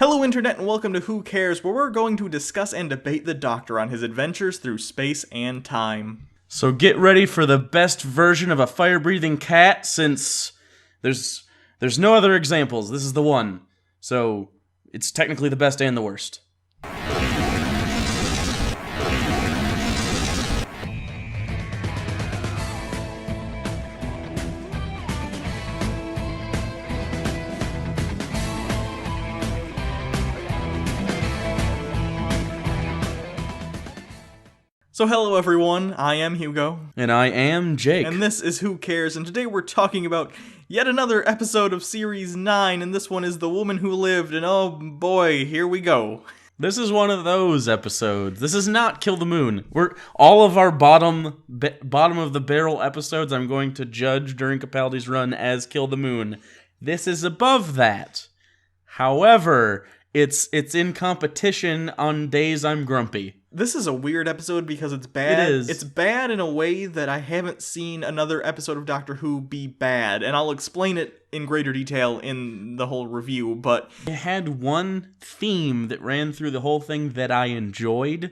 Hello Internet and welcome to Who Cares, where we're going to discuss and debate the Doctor on his adventures through space and time. So get ready for the best version of a fire-breathing cat, since there's no other examples. This is the one. So it's technically the best and the worst. So hello everyone, I am Hugo. And I am Jake. And this is Who Cares, and today we're talking about yet another episode of Series 9, and this one is The Woman Who Lived, and oh boy, here we go. This is one of those episodes. This is not Kill the Moon. We're all of our bottom of the barrel episodes I'm going to judge during Capaldi's run as Kill the Moon. This is above that. However, it's in competition on days I'm grumpy. This is a weird episode because it's bad. It is. It's bad in a way that I haven't seen another episode of Doctor Who be bad, and I'll explain it in greater detail in the whole review, but it had one theme that ran through the whole thing that I enjoyed,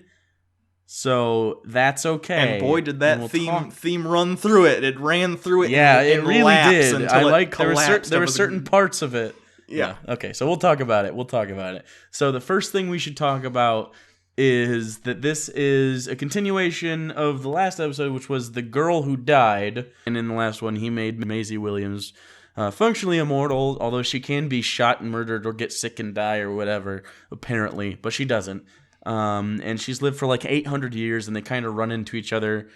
so that's okay. And boy, did that theme run through it. It ran through it. Yeah, it really did. I like there were certain parts of it. Yeah. Okay, so we'll talk about it. So the first thing we should talk about is that this is a continuation of the last episode, which was The Girl Who Died. And in the last one, he made Maisie Williams functionally immortal, although she can be shot and murdered or get sick and die or whatever, apparently, but she doesn't. And she's lived for like 800 years, and they kind of run into each other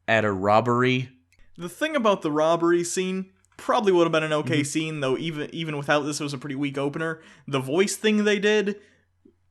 at a robbery. The thing about the robbery scene probably would have been an okay scene, though even without this, it was a pretty weak opener. The voice thing they did,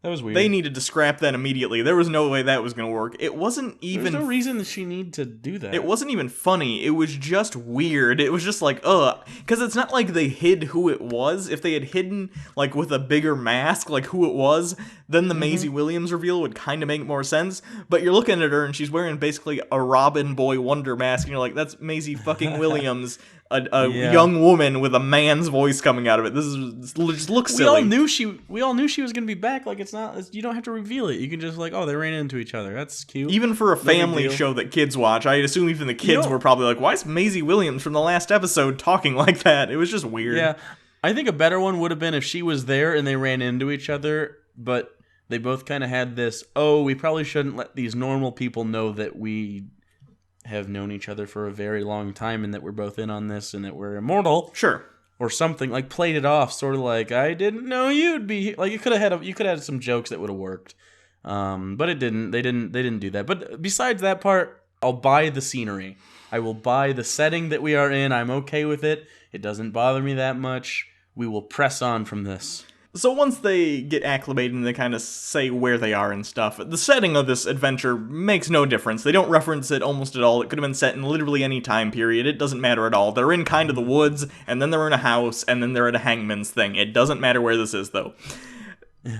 that was weird. They needed to scrap that immediately. There was no way that was going to work. It wasn't even... There's no reason that she needed to do that. It wasn't even funny. It was just weird. It was just like, because it's not like they hid who it was. If they had hidden, like, with a bigger mask, like, who it was, then the Maisie Williams reveal would kind of make more sense. But you're looking at her, and she's wearing basically a Robin Boy Wonder mask, and you're like, that's Maisie fucking Williams, a young woman with a man's voice coming out of it. This just looks silly. We all knew she was going to be back. Like, you don't have to reveal it. You can just like, oh, they ran into each other. That's cute. Even for a family show that kids watch, I assume even the kids were probably like, why is Maisie Williams from the last episode talking like that? It was just weird. Yeah. I think a better one would have been if she was there and they ran into each other, but they both kind of had this, we probably shouldn't let these normal people know that we have known each other for a very long time and that we're both in on this and that we're immortal. Sure. Or something, like played it off, sort of like, I didn't know you'd be here. Like, you could have had some jokes that would have worked. But it didn't. They didn't do that. But besides that part, I'll buy the scenery. I will buy the setting that we are in. I'm okay with it. It doesn't bother me that much. We will press on from this. So once they get acclimated and they kind of say where they are and stuff, the setting of this adventure makes no difference. They don't reference it almost at all. It could have been set in literally any time period. It doesn't matter at all. They're in kind of the woods, and then they're in a house, and then they're at a hangman's thing. It doesn't matter where this is, though.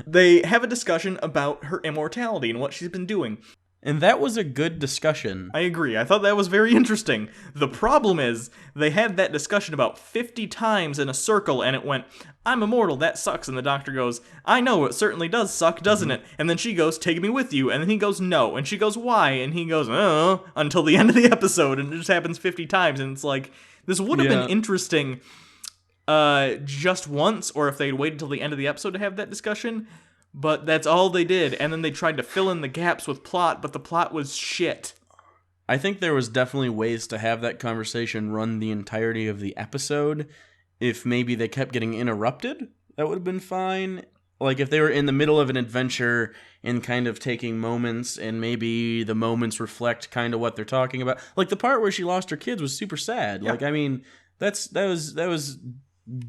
They have a discussion about her immortality and what she's been doing. And that was a good discussion. I agree. I thought that was very interesting. The problem is, they had that discussion about 50 times in a circle, and it went, I'm immortal, that sucks. And the Doctor goes, I know, it certainly does suck, doesn't it? And then she goes, take me with you. And then he goes, no. And she goes, why? And he goes, until the end of the episode. And it just happens 50 times. And it's like, this would have been interesting just once, or if they'd waited till the end of the episode to have that discussion. But that's all they did, and then they tried to fill in the gaps with plot, but the plot was shit. I think there was definitely ways to have that conversation run the entirety of the episode. If maybe they kept getting interrupted, that would have been fine. Like, if they were in the middle of an adventure and kind of taking moments, and maybe the moments reflect kind of what they're talking about. Like, the part where she lost her kids was super sad. Yeah. Like, I mean, that was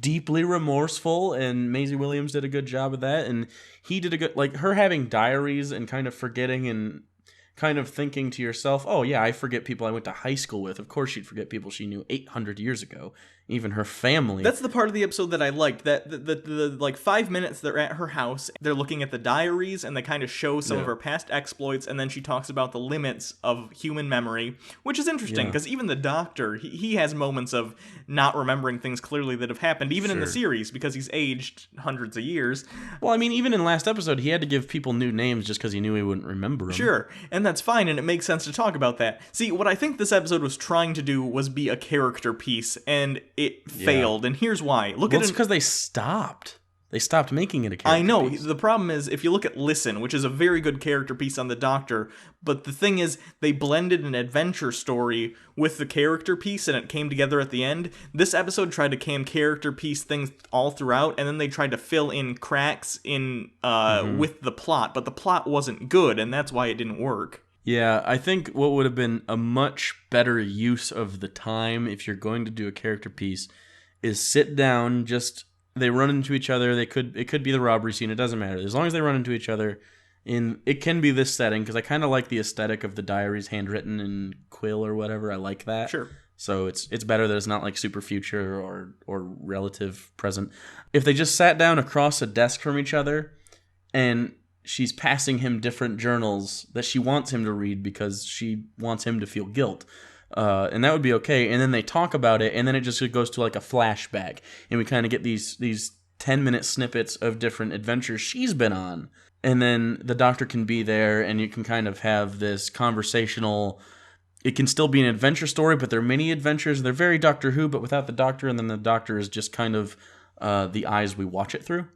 deeply remorseful, and Maisie Williams did a good job of that, and he did a good, like, her having diaries and kind of forgetting and kind of thinking to yourself, oh yeah, I forget people I went to high school with. Of course she'd forget people she knew 800 years ago. even her family. That's the part of the episode that I liked. That the like 5 minutes they're at her house, they're looking at the diaries, and they kind of show some of her past exploits, and then she talks about the limits of human memory, which is interesting because even the Doctor, he has moments of not remembering things clearly that have happened, even in the series, because he's aged hundreds of years. Well, I mean, even in last episode, he had to give people new names just because he knew he wouldn't remember them. Sure, and that's fine, and it makes sense to talk about that. See, what I think this episode was trying to do was be a character piece, and it failed, and here's why. It's because they stopped. They stopped making it a character I know. piece. The problem is, if you look at Listen, which is a very good character piece on the Doctor, but the thing is, they blended an adventure story with the character piece, and it came together at the end. This episode tried to cram character piece things all throughout, and then they tried to fill in cracks in with the plot, but the plot wasn't good, and that's why it didn't work. Yeah, I think what would have been a much better use of the time if you're going to do a character piece is sit down, they run into each other. It could be the robbery scene. It doesn't matter. As long as they run into each other, it can be this setting, because I kind of like the aesthetic of the diaries handwritten in quill or whatever. I like that. Sure. So it's better that it's not like super future or relative present. If they just sat down across a desk from each other and she's passing him different journals that she wants him to read because she wants him to feel guilt. And that would be okay. And then they talk about it, and then it just goes to like a flashback, and we kind of get these 10-minute snippets of different adventures she's been on. And then the Doctor can be there, and you can kind of have this conversational. It can still be an adventure story, but they're mini adventures. They're very Doctor Who, but without the Doctor, and then the Doctor is just kind of the eyes we watch it through.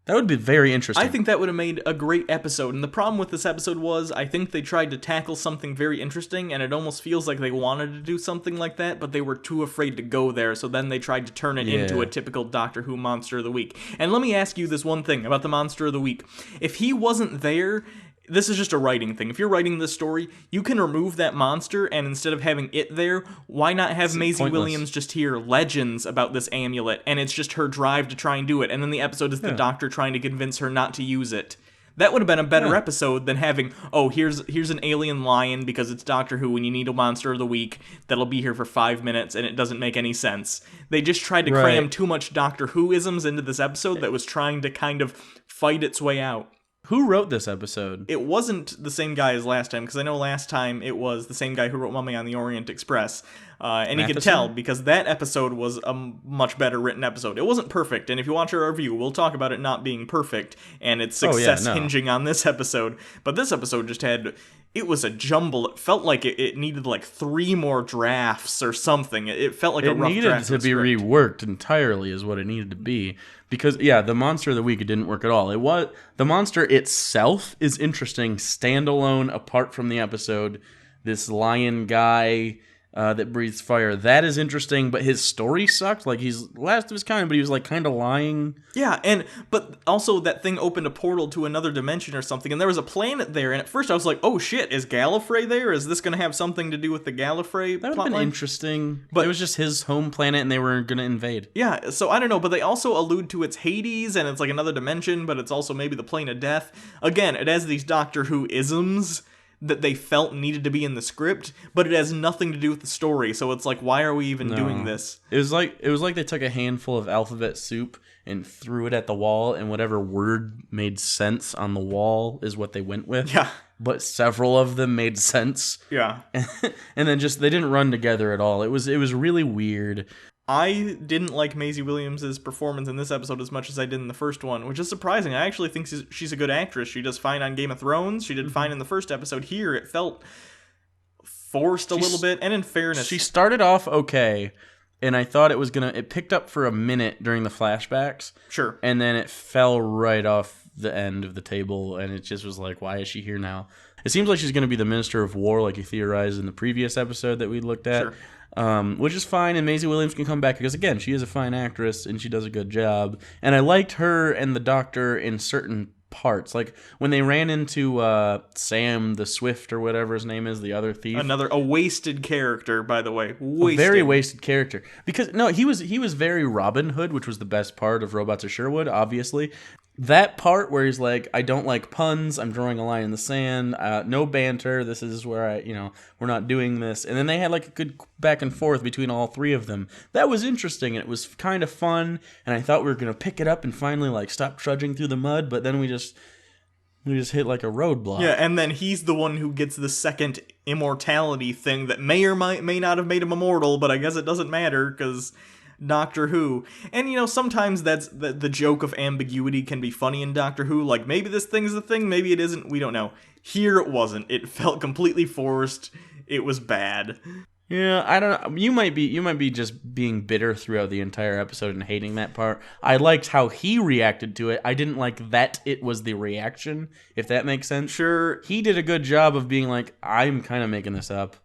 That would be very interesting. I think that would have made a great episode, and the problem with this episode was I think they tried to tackle something very interesting, and it almost feels like they wanted to do something like that, but they were too afraid to go there, so then they tried to turn it into a typical Doctor Who Monster of the Week. And let me ask you this one thing about the Monster of the Week. If he wasn't there, this is just a writing thing. If you're writing this story, you can remove that monster, and instead of having it there, why not have Maisie Williams just hear legends about this amulet, and it's just her drive to try and do it, and then the episode is the Doctor trying to convince her not to use it. That would have been a better episode than having, here's an alien lion because it's Doctor Who and you need a Monster of the Week that'll be here for 5 minutes and it doesn't make any sense. They just tried to cram too much Doctor Who-isms into this episode that was trying to kind of fight its way out. Who wrote this episode? It wasn't the same guy as last time, because I know last time it was the same guy who wrote Mummy on the Orient Express. And you can tell, because that episode was a much better written episode. It wasn't perfect, and if you watch our review, we'll talk about it not being perfect, and its success hinging on this episode. But this episode just had... It was a jumble. It felt like it needed like 3 more drafts or something. It felt like a rough draft. It needed to be reworked entirely is what it needed to be. Because, the Monster of the Week, it didn't work at all. The monster itself is interesting, standalone, apart from the episode. This lion guy that breathes fire, that is interesting, but his story sucked. Like, he's last of his kind, but he was like kind of lying. Yeah, but also that thing opened a portal to another dimension or something, and there was a planet there, and at first I was like, oh shit, is Gallifrey there? Is this going to have something to do with the Gallifrey That would have been interesting, but it was just his home planet, and they were going to invade. Yeah, so I don't know, but they also allude to it's Hades, and it's like another dimension, but it's also maybe the plane of death. Again, it has these Doctor Who isms that they felt needed to be in the script, but it has nothing to do with the story. So it's like, why are we even doing this? It was like they took a handful of alphabet soup and threw it at the wall, and whatever word made sense on the wall is what they went with. Yeah. But several of them made sense. Yeah. And then they didn't run together at all. It was really weird. I didn't like Maisie Williams' performance in this episode as much as I did in the first one, which is surprising. I actually think she's a good actress. She does fine on Game of Thrones. She did fine in the first episode. Here, it felt forced a little bit, and in fairness... She started off okay, and I thought it picked up for a minute during the flashbacks. Sure. And then it fell right off the end of the table, and it just was like, why is she here now? It seems like she's going to be the Minister of War, like you theorized in the previous episode that we looked at. Sure. Which is fine, and Maisie Williams can come back because, again, she is a fine actress and she does a good job. And I liked her and the Doctor in certain parts. Like when they ran into Sam the Swift or whatever his name is, the other thief. A wasted character, by the way. A very wasted character. Because, no, he was very Robin Hood, which was the best part of Robots of Sherwood, obviously. that part where he's like, I don't like puns, I'm drawing a line in the sand, no banter, this is where we're not doing this. And then they had like a good back and forth between all three of them. That was interesting, and it was kind of fun, and I thought we were going to pick it up and finally like stop trudging through the mud, but then we just hit like a roadblock. Yeah, and then he's the one who gets the second immortality thing that may or may not have made him immortal, but I guess it doesn't matter, because Doctor Who. And, sometimes that's the joke of ambiguity can be funny in Doctor Who. Like, maybe this thing's the thing, maybe it isn't, we don't know. Here it wasn't. It felt completely forced. It was bad. Yeah, I don't know. You might be just being bitter throughout the entire episode and hating that part. I liked how he reacted to it. I didn't like that it was the reaction, if that makes sense. Sure. He did a good job of being like, I'm kind of making this up.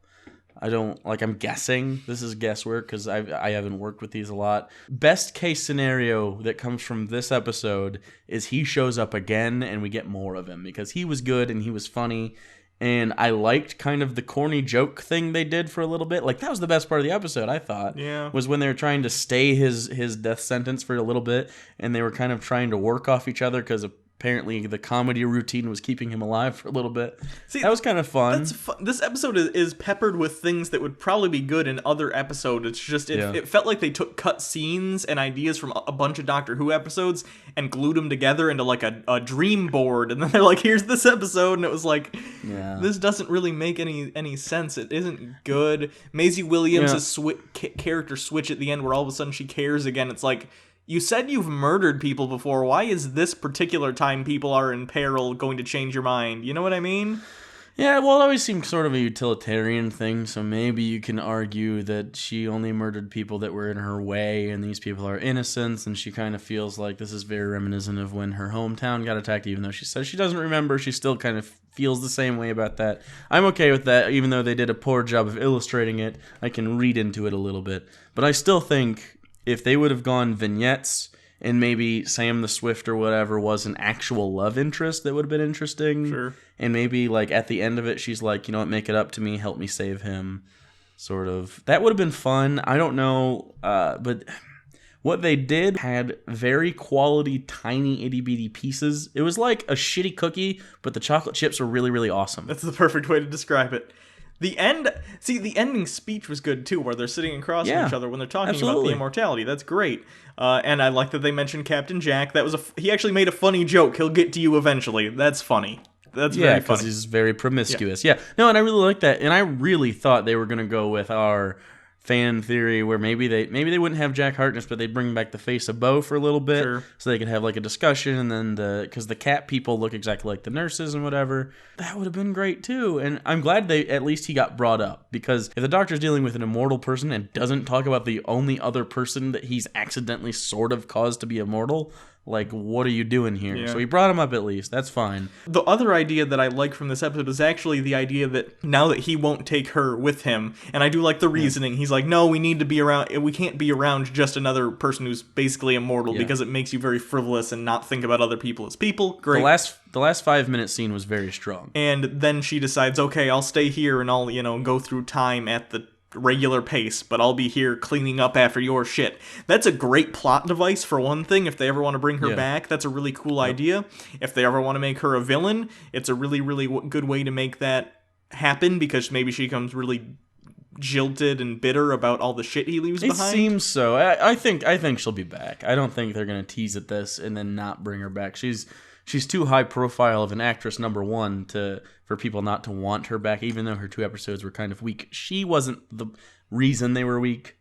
I'm guessing. This is guesswork because I haven't worked with these a lot. Best case scenario that comes from this episode is he shows up again and we get more of him because he was good and he was funny. And I liked kind of the corny joke thing they did for a little bit. Like, that was the best part of the episode, I thought. Yeah. Was when they were trying to stay his death sentence for a little bit, and they were kind of trying to work off each other because apparently the comedy routine was keeping him alive for a little bit. See, that was kind of fun. That's fun. This episode is peppered with things that would probably be good in other episodes. It's just, it felt like they took cut scenes and ideas from a bunch of Doctor Who episodes and glued them together into like a dream board. And then they're like, here's this episode. And it was like, this doesn't really make any sense. It isn't good. Maisie Williams' character switch at the end where all of a sudden she cares again. It's like, you said you've murdered people before. Why is this particular time people are in peril going to change your mind? You know what I mean? Yeah, well, it always seemed sort of a utilitarian thing, so maybe you can argue that she only murdered people that were in her way, and these people are innocents, and she kind of feels like this is very reminiscent of when her hometown got attacked, even though she says she doesn't remember, she still kind of feels the same way about that. I'm okay with that, even though they did a poor job of illustrating it. I can read into it a little bit. But I still think if they would have gone vignettes and maybe Sam the Swift or whatever was an actual love interest, that would have been interesting. Sure. And maybe like at the end of it, she's like, you know what, make it up to me, help me save him, sort of. That would have been fun. I don't know, but what they did had very quality, tiny, itty-bitty pieces. It was like a shitty cookie, but the chocolate chips were really, really awesome. That's the perfect way to describe it. The ending speech was good too, where they're sitting across from each other when they're talking about the immortality. That's great. And I like that they mentioned Captain Jack. He actually made a funny joke. He'll get to you eventually. That's funny. That's very funny. Yeah, because he's very promiscuous. Yeah. No, and I really like that. And I really thought they were going to go with our fan theory where maybe they wouldn't have Jack Harkness, but they'd bring back the face of Bo for a little bit, so they could have like a discussion, and then because the cat people look exactly like the nurses and whatever. That would have been great too. And I'm glad at least he got brought up, because if the Doctor's dealing with an immortal person and doesn't talk about the only other person that he's accidentally sort of caused to be immortal, like, what are you doing here? Yeah. So he brought him up at least. That's fine. The other idea that I like from this episode is actually the idea that now that he won't take her with him, and I do like the reasoning. He's like, no, we need to be around. We can't be around just another person who's basically immortal because it makes you very frivolous and not think about other people as people. Great. The last 5-minute scene was very strong. And then she decides, okay, I'll stay here and I'll, go through time at the regular pace, but I'll be here cleaning up after your shit. That's a great plot device for one thing. If they ever want to bring her back, that's a really cool idea. If they ever want to make her a villain, it's a really, really good way to make that happen, because maybe she becomes really jilted and bitter about all the shit he leaves behind. It seems so. I think she'll be back. I don't think they're gonna tease at this and then not bring her back. She's too high profile of an actress, number one, for people not to want her back, even though her 2 episodes were kind of weak. She wasn't the reason they were weak.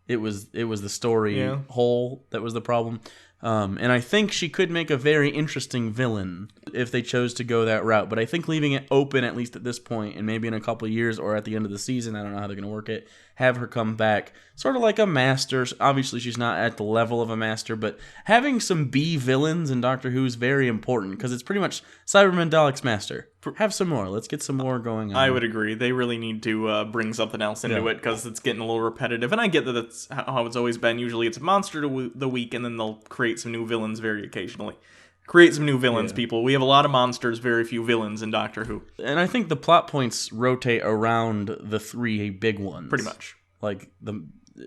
It was the story whole that was the problem. And I think she could make a very interesting villain if they chose to go that route. But I think leaving it open, at least at this point, and maybe in a couple of years or at the end of the season, I don't know how they're going to work it, have her come back sort of like a master. Obviously, she's not at the level of a master, but having some B villains in Doctor Who is very important, because it's pretty much Cyberman Dalek's master. Have some more. Let's get some more going on. I would agree. They really need to bring something else into it, because it's getting a little repetitive. And I get that that's how it's always been. Usually it's a monster of the week, and then they'll create some new villains very occasionally. Create some new villains, people. We have a lot of monsters, very few villains in Doctor Who. And I think the plot points rotate around the 3 big ones. Pretty much.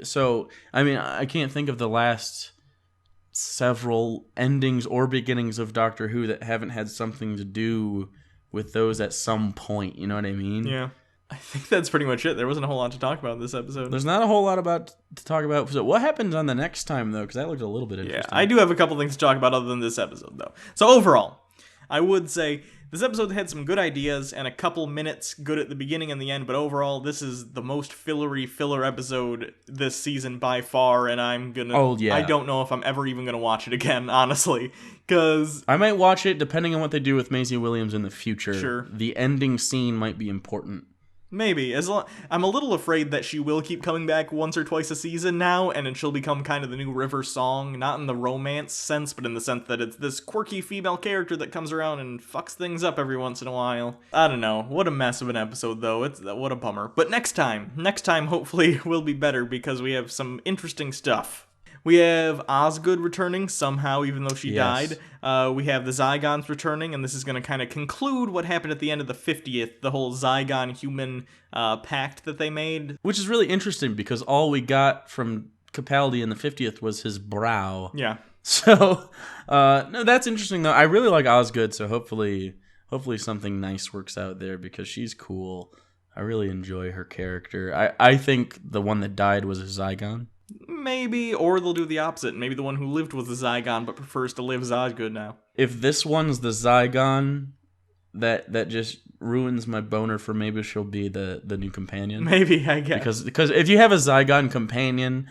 So, I mean, I can't think of the last several endings or beginnings of Doctor Who that haven't had something to do with those at some point. You know what I mean? Yeah. I think that's pretty much it. There wasn't a whole lot to talk about in this episode. There's not a whole lot to talk about. So what happens on the next time, though? Because that looked a little bit interesting. Yeah, I do have a couple things to talk about other than this episode, though. So overall, I would say this episode had some good ideas and a couple minutes good at the beginning and the end, but overall, this is the most filler episode this season by far, and I'm gonna... Oh, yeah. I don't know if I'm ever even gonna watch it again, honestly, because... I might watch it depending on what they do with Maisie Williams in the future. Sure. The ending scene might be important. Maybe. I'm a little afraid that she will keep coming back once or twice a season now, and then she'll become kind of the new River Song, not in the romance sense, but in the sense that it's this quirky female character that comes around and fucks things up every once in a while. I don't know. What a mess of an episode, though. What a bummer. But next time, hopefully, will be better because we have some interesting stuff. We have Osgood returning somehow, even though she died. We have the Zygons returning, and this is going to kind of conclude what happened at the end of the 50th, the whole Zygon-human pact that they made. Which is really interesting, because all we got from Capaldi in the 50th was his brow. Yeah. So, no, that's interesting, though. I really like Osgood, so hopefully something nice works out there, because she's cool. I really enjoy her character. I think the one that died was a Zygon. Maybe, or they'll do the opposite. Maybe the one who lived was the Zygon but prefers to live as Osgood now. If this one's the Zygon, that just ruins my boner for maybe she'll be the new companion. Maybe, I guess. Because if you have a Zygon companion,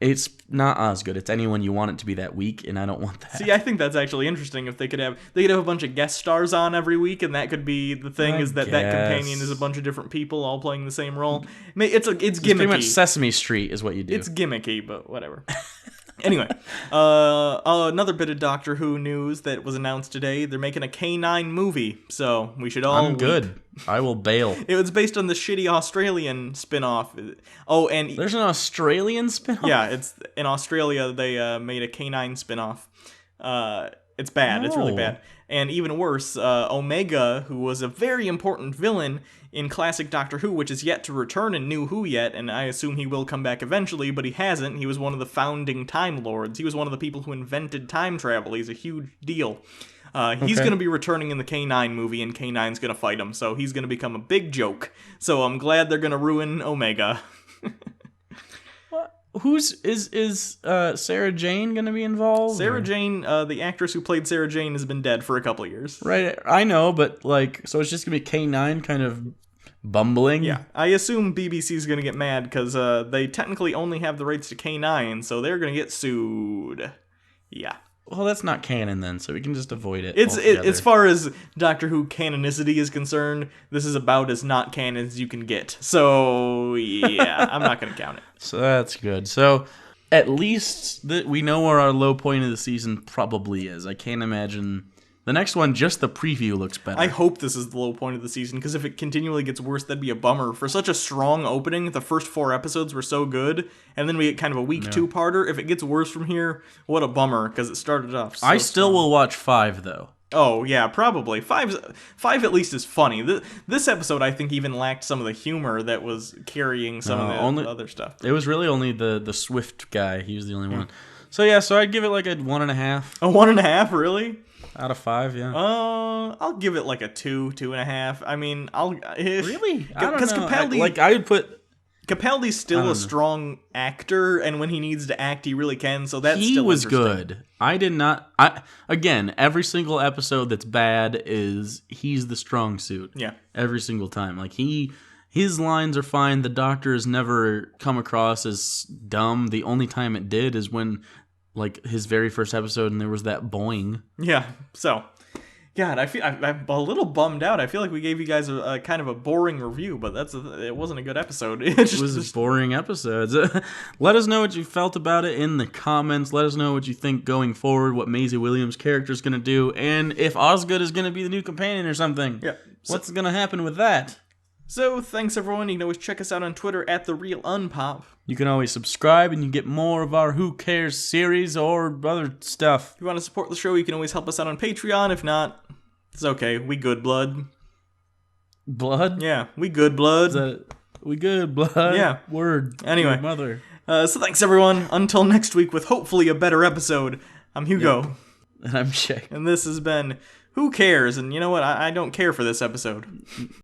it's not Osgood. It's anyone you want it to be that week, and I don't want that. See, I think that's actually interesting. If they could have a bunch of guest stars on every week, and that could be the thing, is that companion is a bunch of different people all playing the same role. It's gimmicky. Pretty much Sesame Street is what you do. It's gimmicky, but whatever. Anyway, another bit of Doctor Who news that was announced today. They're making a K9 movie, so we should all... I'm good. I will bail. It was based on the shitty Australian spin-off. Oh, and... There's an Australian spin-off? Yeah, it's in Australia, they made a K9 spin-off. It's bad. It's really bad. And even worse, Omega, who was a very important villain in classic Doctor Who, which is yet to return in New Who yet, and I assume he will come back eventually, but he hasn't. He was one of the founding Time Lords. He was one of the people who invented time travel. He's a huge deal. He's going to be returning in the K9 movie, and K9's going to fight him, so he's going to become a big joke. So I'm glad they're going to ruin Omega. Is Sarah Jane gonna be involved? Sarah Jane, the actress who played Sarah Jane, has been dead for a couple of years. Right, I know, but so it's just gonna be K9 kind of bumbling? Yeah, I assume BBC's gonna get mad because they technically only have the rights to K9, so they're gonna get sued. Yeah. Well, that's not canon then, so we can just avoid it. As far as Doctor Who canonicity is concerned, this is about as not canon as you can get. So, yeah, I'm not going to count it. So that's good. So, at least we know where our low point of the season probably is. I can't imagine... The next one, just the preview looks better. I hope this is the low point of the season, because if it continually gets worse, that'd be a bummer. For such a strong opening, the first 4 episodes were so good, and then we get kind of a week 2-parter. If it gets worse from here, what a bummer, because it started off so I still will watch 5, though. Oh, yeah, probably. 5 at least is funny. This episode, I think, even lacked some of the humor that was carrying some of the other stuff. It was really only the Swift guy. He was the only one. So, yeah, I'd give it like a 1.5. A 1.5, really? Out of 5, yeah. I'll give it like a 2.5. I mean, really? I don't know. Because Capaldi, I would put... Capaldi's still a strong actor, and when he needs to act, he really can. So that's he still was interesting. good. I did not. Again, every single episode that's bad he's the strong suit. Yeah. Every single time, like his lines are fine. The Doctor has never come across as dumb. The only time it did is when, like, his very first episode, and there was that boing. Yeah. So, God, I'm a little bummed out. I feel like we gave you guys a kind of a boring review, but it wasn't a good episode. It was boring episodes. Let us know what you felt about it in the comments. Let us know what you think going forward, what Maisie Williams' character is going to do, and if Osgood is going to be the new companion or something. Yeah. What's going to happen with that? So, thanks everyone. You can always check us out on Twitter at @TheRealUnpop. You can always subscribe and you get more of our Who Cares series or other stuff. If you want to support the show, you can always help us out on Patreon. If not, it's okay. We good blood. Blood? Yeah, we good blood. We good blood? Yeah. Word. Anyway. Good mother. So thanks everyone. Until next week with hopefully a better episode. I'm Hugo. And I'm Jake. And this has been Who Cares? And you know what? I don't care for this episode.